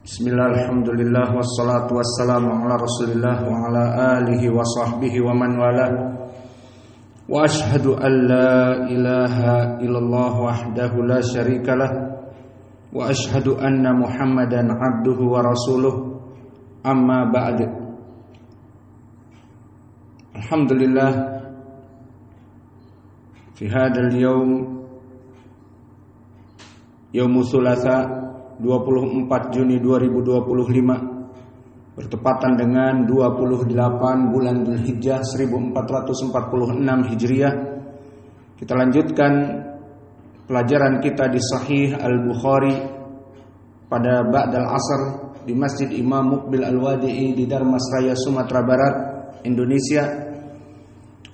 Bismillah, alhamdulillah, wassalatu wassalamu ala rasulillah wa ala alihi wa sahbihi wa man wala. Wa ashhadu an la ilaha illallah wahdahu la syarikalah wa ashhadu anna muhammadan abduhu wa rasuluh, amma ba'd. Alhamdulillah, fi hadal yawm, yawmu thulatha 24 Juni 2025, bertepatan dengan 28 bulan Dzulhijjah 1446 Hijriah. Kita lanjutkan pelajaran kita di Sahih Al-Bukhari pada Ba'dal Asr di Masjid Imam Muqbil Al-Wadi'i di Darmasraya, Sumatera Barat, Indonesia.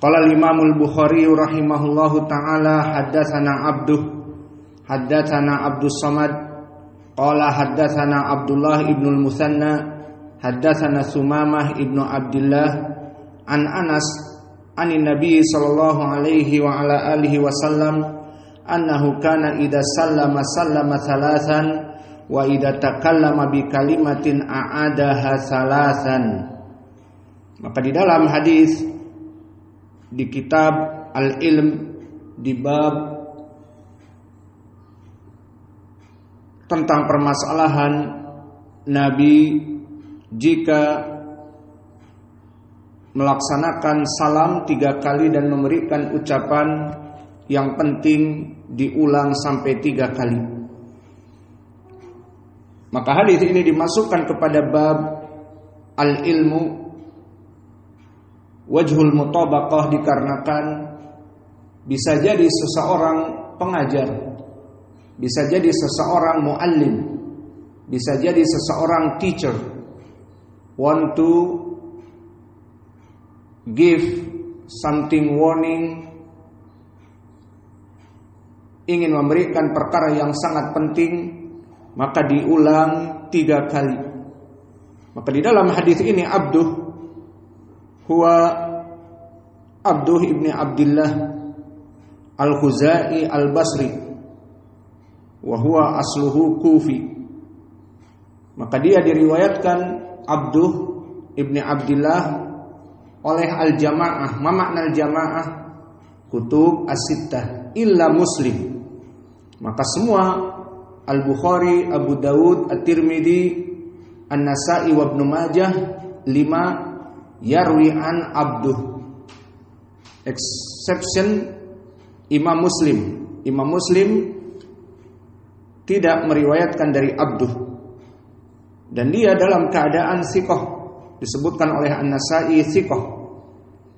Qala al-Imam Al-Bukhari rahimahullahu ta'ala, haddatsana Abdus Samad qala haddatsana Abdullah ibnul Musanna haddatsana Sumamah ibnu Abdillah an Anas anin Nabi sallallahu alaihi wa ala alihi wasallam annahu kana idza sallama thalathan wa idza takallama bi kalimatin a'adaha thalathan. Maka di dalam hadis di kitab Al-Ilm di bab tentang permasalahan Nabi jika melaksanakan salam 3 kali dan memberikan ucapan yang penting diulang sampai 3 kali. Maka hadis ini dimasukkan kepada bab al-ilmu wajhul mutabaqah, dikarenakan bisa jadi seseorang pengajar, bisa jadi seseorang muallim, bisa jadi seseorang teacher want to give something warning, ingin memberikan perkara yang sangat penting, maka diulang 3 kali. Maka di dalam hadis ini huwa Abduh ibni Abdillah Al-Khuzai Al-Basri wa huwa asluhu Kufi. Maka dia diriwayatkan Abduh ibni Abdillah oleh al-jamaah. Ma makna al-jamaah? Kutub as-sittah illa Muslim. Maka semua Al-Bukhari, Abu Dawud, At-Tirmidzi, An-Nasa'i wa Ibnu Majah 5 yarwi an Abduh. Exception Imam Muslim. Imam Muslim tidak meriwayatkan dari Abduh, dan dia dalam keadaan thiqah, disebutkan oleh An-Nasa'i thiqah,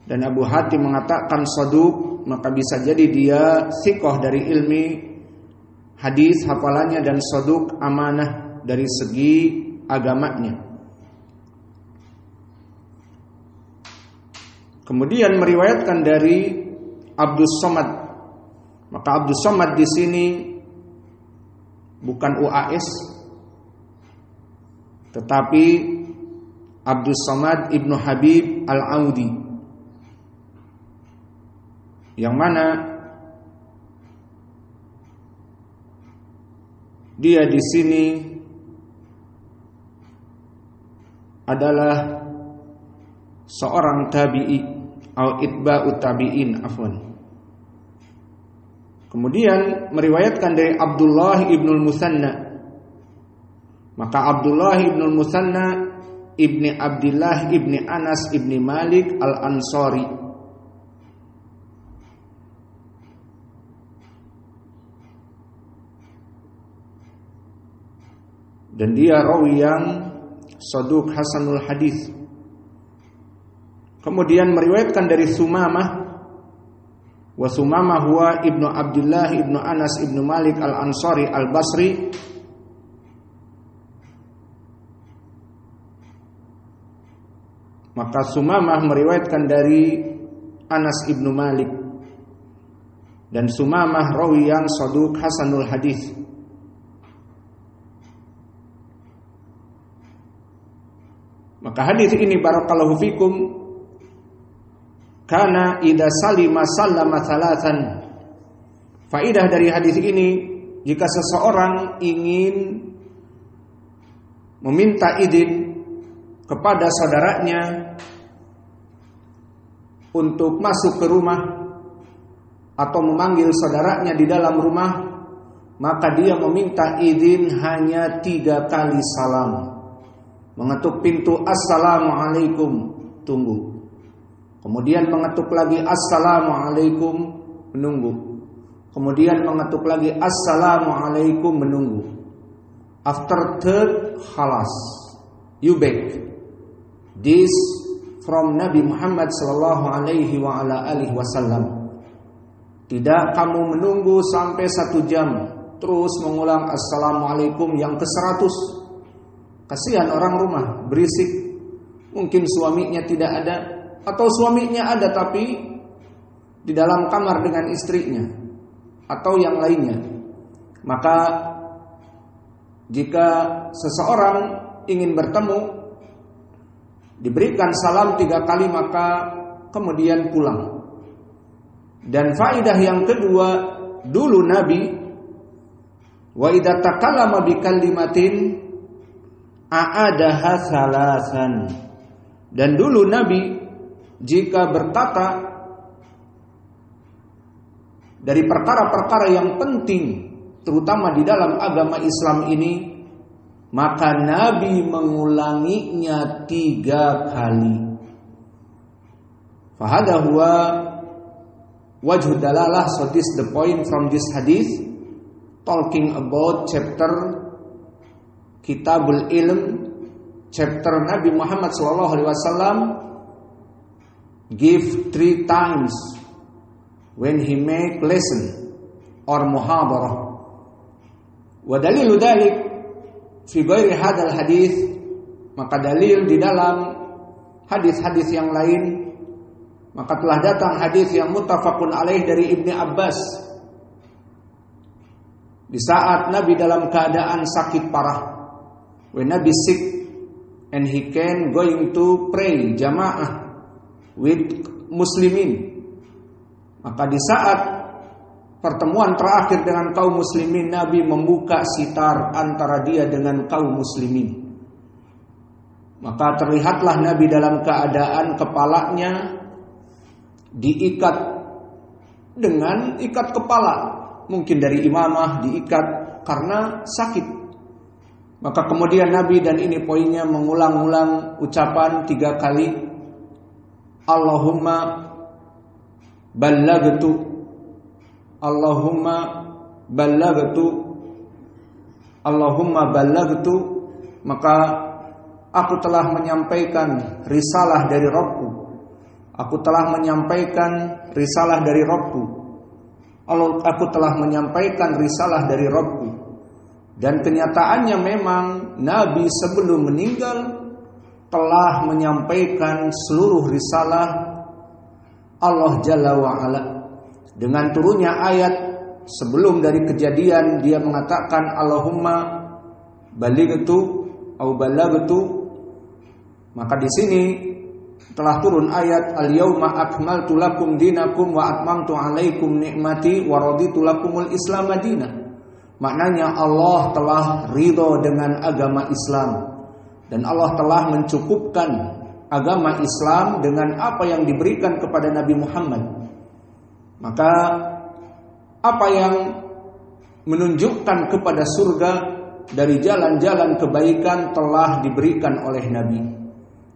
dan Abu Hatim mengatakan saduq. Maka bisa jadi dia thiqah dari ilmi hadis hafalannya, dan saduq amanah dari segi agamanya. Kemudian meriwayatkan dari Abdus Samad. Maka Abdus Samad di sini bukan UAS, tetapi Abdus Samad ibnu Habib Al-Audi, yang mana dia di sini adalah seorang tabi'i atau itba'ut tabi'in, afwan. Kemudian meriwayatkan dari Abdullah ibnul Musanna. Maka Abdullah ibnul Musanna ibni Abdillah ibni Anas ibni Malik al-Ansari. Dan dia rawi yang saduq hasanul hadis. Kemudian meriwayatkan dari Sumamah, wa Sumamah huwa ibnu Abdullah ibnu Anas ibnu Malik al-Ansari al-Basri. Maka Sumamah meriwayatkan dari Anas ibnu Malik, dan Sumamah rawi yang saduq hasanul hadis. Maka hadis ini barakallahu fikum, kana idza salima sallama thalathan. Faidah dari hadis ini, jika seseorang ingin meminta izin kepada saudaranya untuk masuk ke rumah atau memanggil saudaranya di dalam rumah, maka dia meminta izin hanya 3 kali salam. Mengetuk pintu, assalamualaikum, tunggu. Kemudian mengetuk lagi, assalamualaikum, menunggu. Kemudian mengetuk lagi, assalamualaikum, menunggu. After third, khalas, you back. This from Nabi Muhammad sallallahu alaihi wa ala alihi wasallam. Tidak kamu menunggu sampai 1 jam terus mengulang assalamualaikum yang ke-100. Kasihan orang rumah, berisik. Mungkin suaminya tidak ada, atau suaminya ada tapi di dalam kamar dengan istrinya, atau yang lainnya. Maka jika seseorang ingin bertemu, diberikan salam 3 kali, maka kemudian pulang. Dan faedah yang kedua, dulu Nabi wa idza takallama bi kalimatin a'adaha salasan. Dan dulu Nabi jika berkata dari perkara-perkara yang penting, terutama di dalam agama Islam ini, maka Nabi mengulanginya 3 kali. Fahada huwa wajhu dalalah. So this the point from this hadith, talking about chapter Kitabul Ilm, chapter Nabi Muhammad sallallahu alaihi wasallam give 3 times when he make lesson or muhadarah. Wa dalilu dalik fi ghairi hadzal hadis, maka dalil di dalam hadis-hadis yang lain, maka telah datang hadis yang muttafaqun alaih dari Ibnu Abbas. Di saat Nabi dalam keadaan sakit parah, when Nabi sick and he can going to pray jamaah with muslimin, maka di saat pertemuan terakhir dengan kaum muslimin, Nabi membuka sitar antara dia dengan kaum muslimin. Maka terlihatlah Nabi dalam keadaan kepalanya diikat dengan ikat kepala, mungkin dari imamah, diikat karena sakit. Maka kemudian Nabi, dan ini poinnya, mengulang-ulang ucapan 3 kali, Allahumma ballagtu, Allahumma ballagtu, Allahumma ballagtu, maka aku telah menyampaikan risalah dari Rabbku. Aku telah menyampaikan risalah dari Rabbku. Aku telah menyampaikan risalah dari Rabbku. Dan kenyataannya memang Nabi sebelum meninggal telah menyampaikan seluruh risalah Allah Jalla wa'ala. Dengan turunnya ayat sebelum dari kejadian, dia mengatakan Allahumma balightu au ballagtu, maka di sini telah turun ayat al-yauma akmaltu lakum dinakum wa atmamtu alaikum ni'mati wa raditu lakumul Islam madina. Maknanya Allah telah ridho dengan agama Islam, dan Allah telah mencukupkan agama Islam dengan apa yang diberikan kepada Nabi Muhammad. Maka apa yang menunjukkan kepada surga dari jalan-jalan kebaikan telah diberikan oleh Nabi.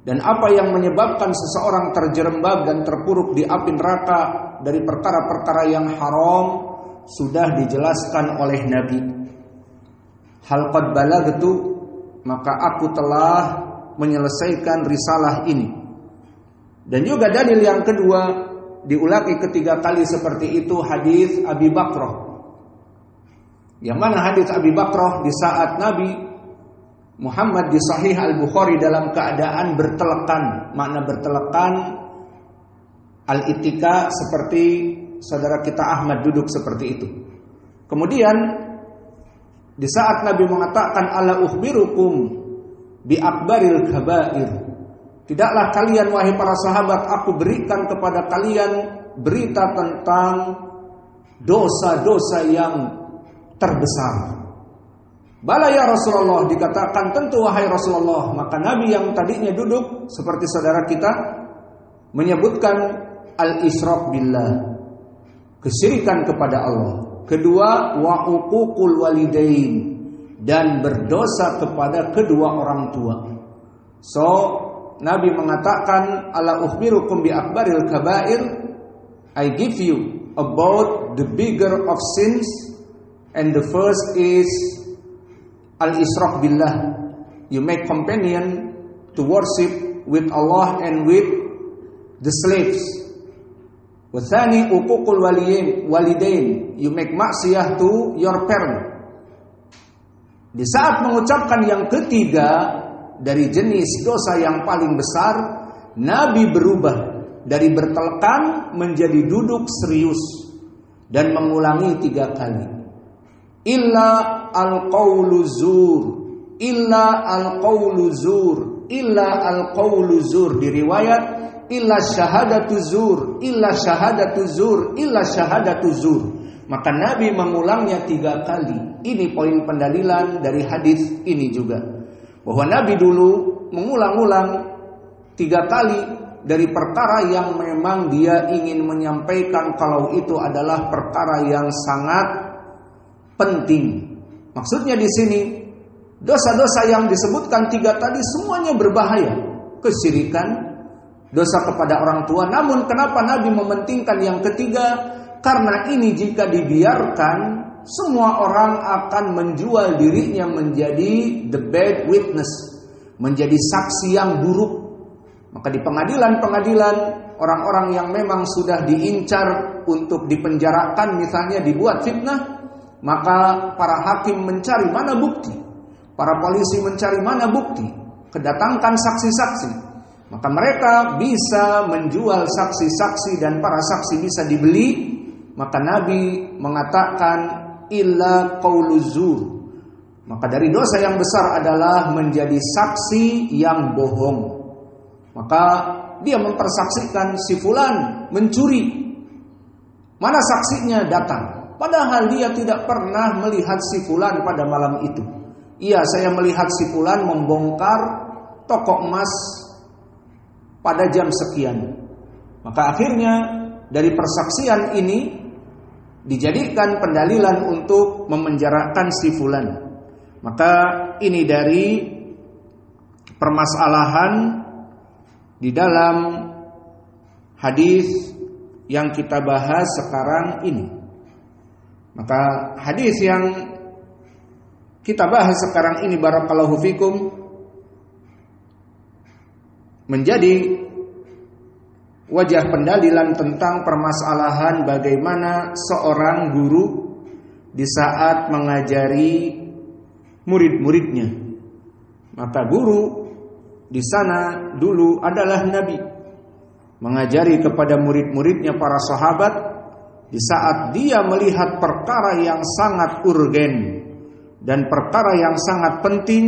Dan apa yang menyebabkan seseorang terjerembab dan terpuruk di api neraka dari perkara-perkara yang haram sudah dijelaskan oleh Nabi. Hal qad balagtu, maka aku telah menyelesaikan risalah ini. Dan juga dalil yang kedua, diulangi 3 kali seperti itu, hadis Abi Bakrah. Yang mana hadis Abi Bakrah di saat Nabi Muhammad di Sahih Al-Bukhari dalam keadaan bertelekan. Makna bertelekan, al-ittika, seperti saudara kita Ahmad duduk seperti itu. Kemudian di saat Nabi mengatakan ala ukhbirukum bi akbaril kabair, tidaklah kalian wahai para sahabat, aku berikan kepada kalian berita tentang dosa-dosa yang terbesar. Bala ya Rasulullah, dikatakan tentu wahai Rasulullah. Maka Nabi yang tadinya duduk seperti saudara kita menyebutkan al-isyrak billah, kesyirikan kepada Allah. Kedua, wa uququl walidain, dan berdosa kepada kedua orang tua. So, Nabi mengatakan, ala ukhbirukum bi akbaril kabair, I give you about the bigger of sins, and the first is al-isyrak billah. You make companion to worship with Allah and with the slaves. Wathani uququl walidain, you make maksiyah to your parent. Di saat mengucapkan yang ketiga dari jenis dosa yang paling besar, Nabi berubah dari bertelekan menjadi duduk serius dan mengulangi 3 kali. Illa al-qawlu zur, illa al-qawlu zur, illa al-qawlu zur. Di riwayat illa syahadatu zur, illa syahadatu zur, illa syahadatu zur. Maka Nabi mengulangnya 3 kali. Ini poin pendalilan dari hadis ini juga, bahwa Nabi dulu mengulang-ulang 3 kali dari perkara yang memang dia ingin menyampaikan kalau itu adalah perkara yang sangat penting. Maksudnya di sini dosa-dosa yang disebutkan 3 tadi semuanya berbahaya. Kesyirikan, dosa kepada orang tua. Namun kenapa Nabi mementingkan yang ketiga? Karena ini jika dibiarkan, semua orang akan menjual dirinya menjadi the bad witness, menjadi saksi yang buruk. Maka di pengadilan-pengadilan, orang-orang yang memang sudah diincar untuk dipenjarakan, misalnya dibuat fitnah, maka para hakim mencari mana bukti, para polisi mencari mana bukti, kedatangkan saksi-saksi. Maka mereka bisa menjual saksi-saksi dan para saksi bisa dibeli. Maka Nabi mengatakan illa qaulu zur. Maka dari dosa yang besar adalah menjadi saksi yang bohong. Maka dia mempersaksikan si fulan mencuri. Mana saksinya? Datang. Padahal dia tidak pernah melihat si fulan pada malam itu. Iya, saya melihat si fulan membongkar toko emas pada jam sekian. Maka akhirnya dari persaksian ini dijadikan pendalilan untuk memenjarakan si fulan. Maka ini dari permasalahan di dalam hadis yang kita bahas sekarang ini. Maka hadis yang kita bahas sekarang ini, barakallahu fikum, menjadi wajah pendalilan tentang permasalahan bagaimana seorang guru di saat mengajari murid-muridnya. Maka guru di sana dulu adalah Nabi, mengajari kepada murid-muridnya para sahabat di saat dia melihat perkara yang sangat urgen dan perkara yang sangat penting,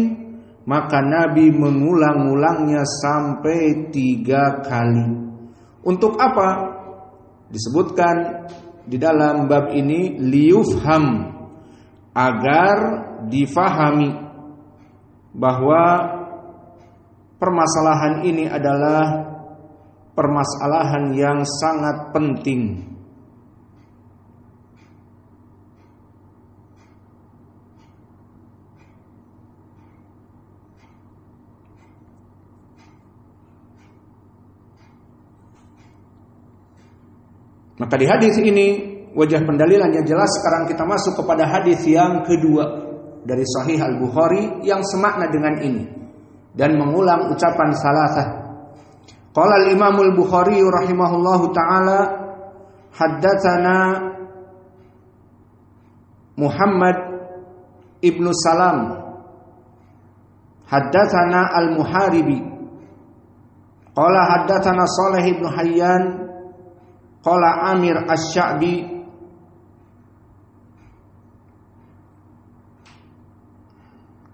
maka Nabi mengulang-ulangnya sampai 3 kali. Untuk apa? Disebutkan di dalam bab ini liyufham, agar difahami bahwa permasalahan ini adalah permasalahan yang sangat penting. Maka di hadis ini wajah pendalilannya jelas. Sekarang kita masuk kepada hadis yang kedua dari Sahih Al-Bukhari yang semakna dengan ini dan mengulang ucapan salasah. Qala al-Imam Al-Bukhari rahimahullahu taala, haddatsana Muhammad ibnu Salam, haddatsana Al-Muharibi, qala haddatsana Salih ibnu Hayyan, qala Amir Asy-Sya'bi,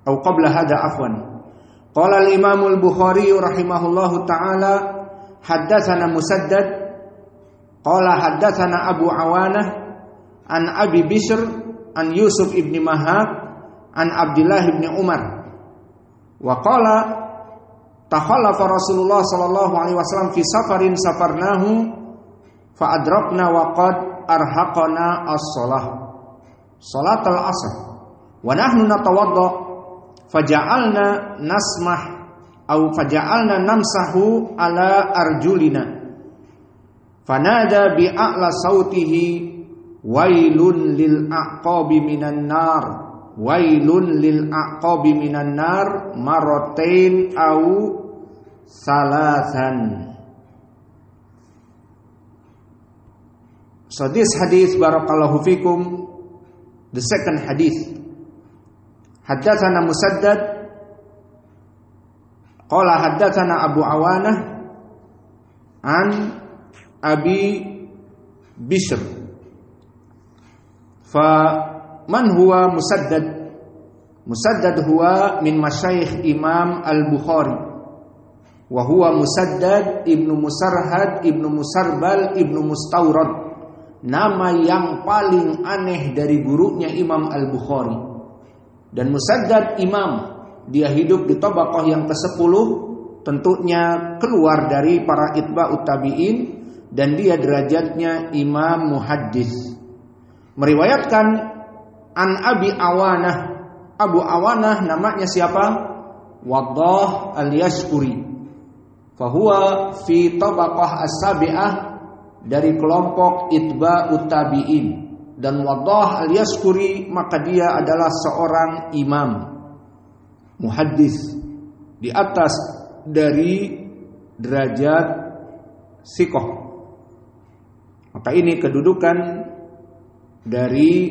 atau qabla hada afwan. Qala al-Imam Al-Bukhari rahimahullahu taala, haddatsana Musaddad, qala haddatsana Abu Awanah an Abi Bishr an Yusuf ibn Mahab an Abdullah bin Umar wa qala takhallafa Rasulullah sallallahu alaihi wasallam fi safarin safarnahu fa adrakna wa qad arhaqana as-shalah salatal asr wa nahnu natawadda faja'alna nasmah au faja'alna namsahu ala arjulina fanada bi a'la sautihi wailun lil aqabi minan nar wailun lil aqabi minan nar marratain au salasan. So this hadith, barakallahu fikum, the second hadith. Haddatsana Musaddad qala haddatsana Abu Awanah an Abi Bishr. Fa man huwa Musaddad? Musaddad huwa min masyayikh Imam Al-Bukhari wa huwa Musaddad ibnu Musarhad ibnu Musarbal ibnu Mustawrad, nama yang paling aneh dari gurunya Imam Al-Bukhari. Dan Musaddad imam, dia hidup di tabaqah yang ke-10, tentunya keluar dari para itba'ut tabi'in, dan dia derajatnya imam muhaddis. Meriwayatkan an Abi Awanah. Abu Awanah namanya siapa? Waddah al-Yashkuri. Fahuwa fi tabaqah as-sabi'ah, dari kelompok itba'ut tabi'in. Dan Waddah al-Yashkuri maka dia adalah seorang imam muhaddis di atas dari derajat siqah. Maka ini kedudukan dari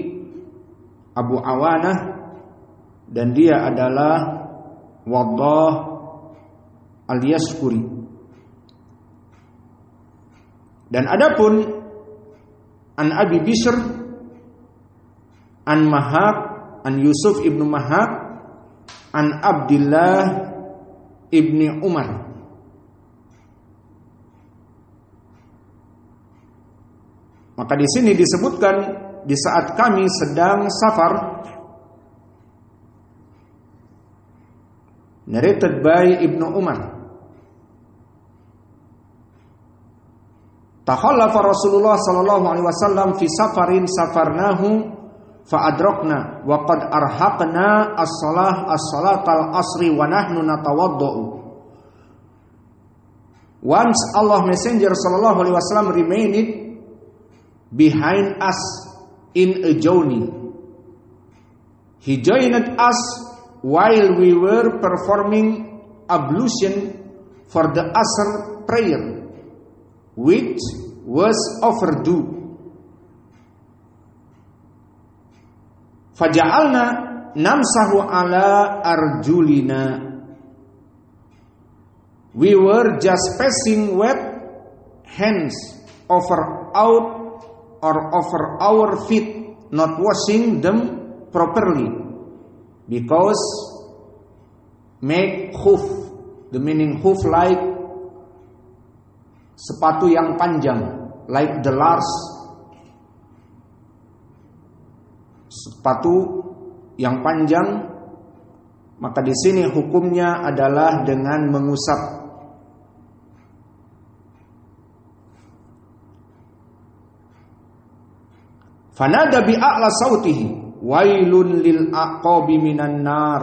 Abu Awanah, dan dia adalah Waddah al-Yashkuri. Dan adapun an Abi Bishr an Mahak, an Yusuf ibnu Mahak, an Abdullah ibni Umar. Maka di sini disebutkan di saat kami sedang safar, narrated by Ibnu Umar. Takhallafa Rasulullah sallallahu alaihi wasallam fi safarin safarnahu fa adrakna wa qad arhaqna as-salatal asri wa nahnu natawaddau. Once Allah Messenger sallallahu alaihi wasallam remained behind us in a journey. He joined us while we were performing ablution for the Asr prayer, which was overdue. Faja'alna namsahu ala arjulina. We were just passing wet hands over our feet, not washing them properly, because make khuf, the meaning khuf like sepatu yang panjang, like the large sepatu yang panjang, maka di sini hukumnya adalah dengan mengusap. Fanada bi a'la sautihi wailun lil aqabi minan nar,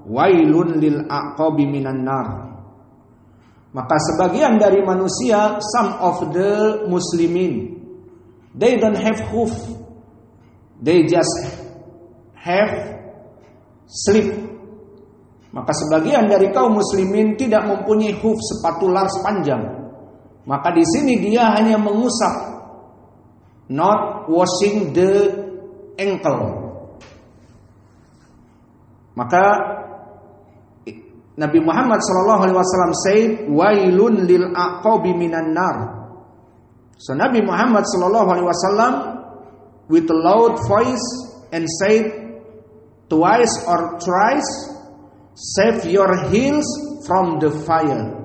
wailun lil aqabi minan nar. Maka sebagian dari manusia, some of the muslimin, they don't have khuf, they just have slip. Maka sebagian dari kaum muslimin tidak mempunyai khuf, sepatu laras panjang. Maka di sini dia hanya mengusap, not washing the ankle. Maka Nabi Muhammad SAW said, wailun lil aqabi minan nar. So Nabi Muhammad SAW with a loud voice and said twice or thrice, save your heels from the fire.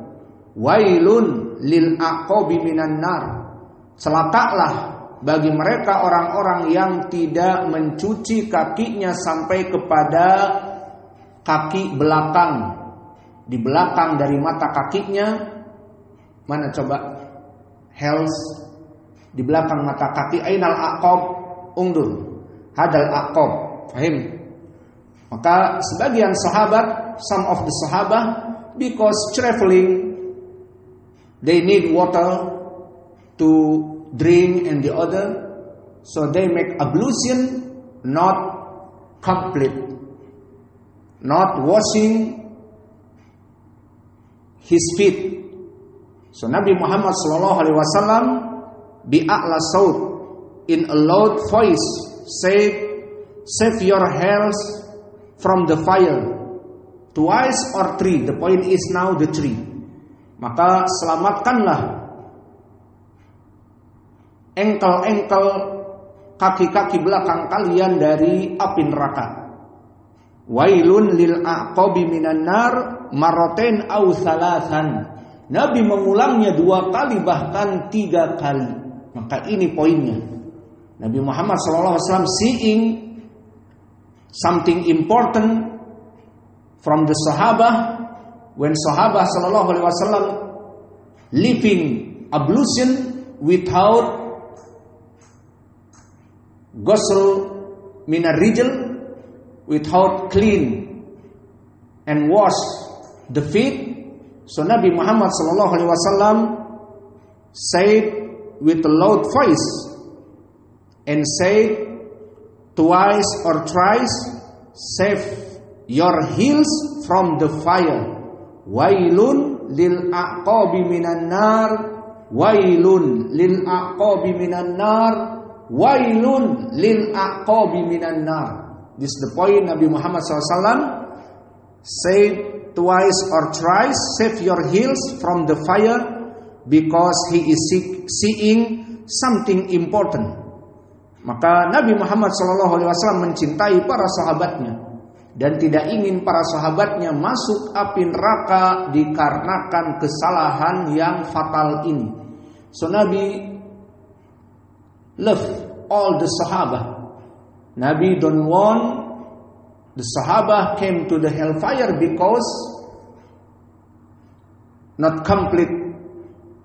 Wailun lil aqabi minan nar. Celakalah bagi mereka orang-orang yang tidak mencuci kakinya sampai kepada kaki belakang, di belakang dari mata kakinya. Mana coba? Heels, di belakang mata kaki. Ainal aqab, undur hadal aqab. Fahim? Maka sebagian sahabat, some of the sahabah, because traveling, they need water to drink and the other, so they make ablution, not complete, not washing his feet. So Nabi Muhammad sallallahu alaihi wasallam bi'a'la saut, in a loud voice, said, save your hands from the fire, twice or three. The point is now the three. Maka selamatkanlah engkel-engkel kaki-kaki belakang kalian dari api neraka. Wailun lil aqabi minan nar marratain aw thalathan. Nabi mengulangnya 2 kali bahkan 3 kali. Maka ini poinnya. Nabi Muhammad SAW seeing something important from the Sahabah, when Sahabah SAW living ablution without ghusl minar rijl, without clean and wash the feet. So Nabi Muhammad SAW said with a loud voice and said twice or thrice, save your heels from the fire. Wailun lil aqabi minan nar, wailun lil aqabi minan nar, wailun lil aqabi minan nar. This is the point. Nabi Muhammad SAW said twice or thrice, save your heels from the fire, because he is seeing something important. Maka Nabi Muhammad SAW mencintai para sahabatnya dan tidak ingin para sahabatnya masuk api neraka dikarenakan kesalahan yang fatal ini. So Nabi love all the sahabah. Nabi don't want the sahabah came to the hellfire because not complete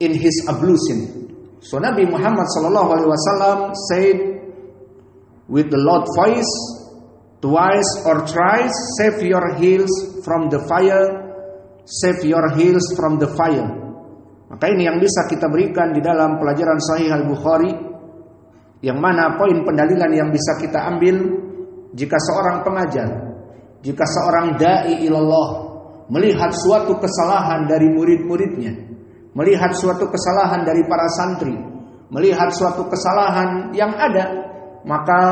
in his ablution. So Nabi Muhammad SAW said with the loud voice, twice or thrice, save your heels from the fire, save your heels from the fire. Maka ini yang bisa kita berikan di dalam pelajaran Sahih Al-Bukhari, yang mana poin pendalilan yang bisa kita ambil jika seorang pengajar, jika seorang da'i ilallah melihat suatu kesalahan dari murid-muridnya, melihat suatu kesalahan dari para santri, melihat suatu kesalahan yang ada, maka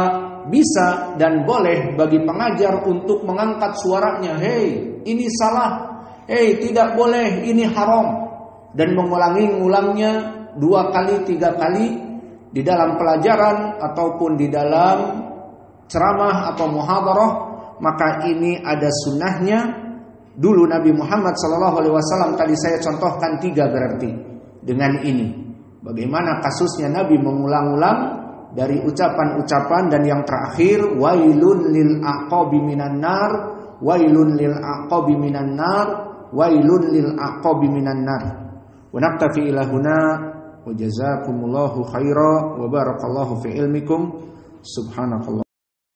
bisa dan boleh bagi pengajar untuk mengangkat suaranya, hei ini salah, hei tidak boleh, ini haram, dan mengulangi-ulangnya 2 kali 3 kali di dalam pelajaran ataupun di dalam ceramah atau muhadarah. Maka ini ada sunnahnya. Dulu Nabi Muhammad SAW tadi saya contohkan 3 berarti dengan ini. Bagaimana kasusnya Nabi mengulang-ulang dari ucapan-ucapan, dan yang terakhir wailun lil aqabi minan nar, wailun lil aqabi minan nar, wailun lil aqabi minan nar. Wa naktafi ila huna wa jazakumullahu khaira wa barakallahu fi ilmikum. Subhanakallah.